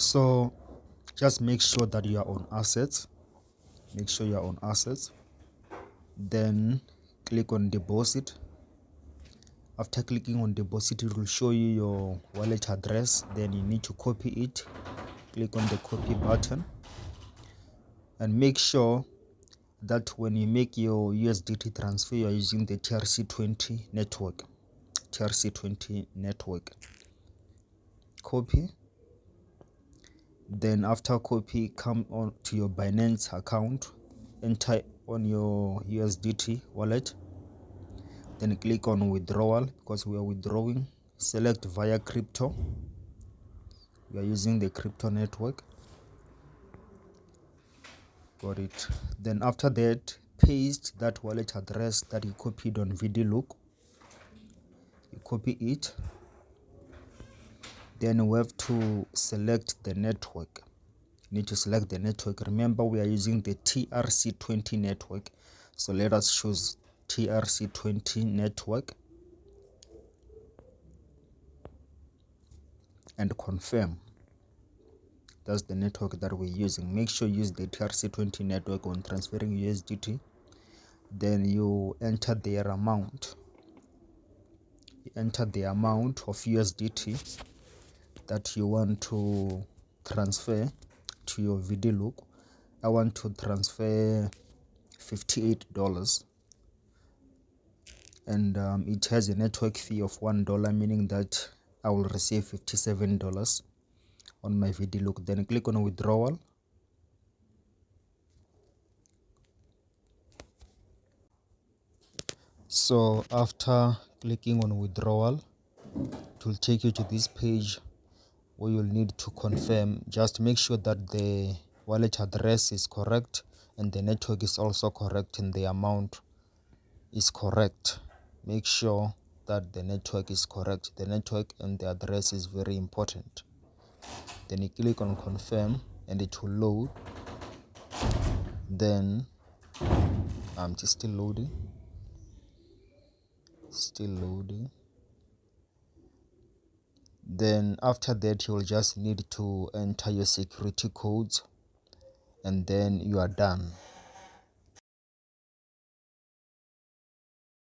So just make sure that you are on assets. Then click on deposit. After clicking on deposit, it will show you your wallet address. Then you need to copy it. Click on the copy button and make sure that when you make your USDT transfer, you are using the TRC20 network. Copy. Then after copy, come on to your Binance account, enter on your USDT wallet, then click on withdrawal because we are withdrawing. Select via crypto. We are using the crypto network. Got it. Then after that, paste that wallet address that you copied on VIDILOOK. You copy it. Then we have to select the network. You need to select the network. Remember, we are using the TRC20 network, so let us choose TRC20 network and confirm. That's the network that we're using. Make sure you use the TRC20 network when transferring USDT. Then you enter their amount. You enter the amount of USDT that you want to transfer to your VIDILOOK. I want to transfer $58, and it has a network fee of $1, meaning that I will receive $57 on my VIDILOOK. Then click on withdrawal. So after clicking on withdrawal, it will take you to this page where you'll need to confirm. Just make sure that the wallet address is correct and the network is also correct and the amount is correct. Make sure that the network is correct. The network and the address is very important. Then you click on confirm and it will load. Then just still loading. Then after that, you'll just need to enter your security codes and then you are done.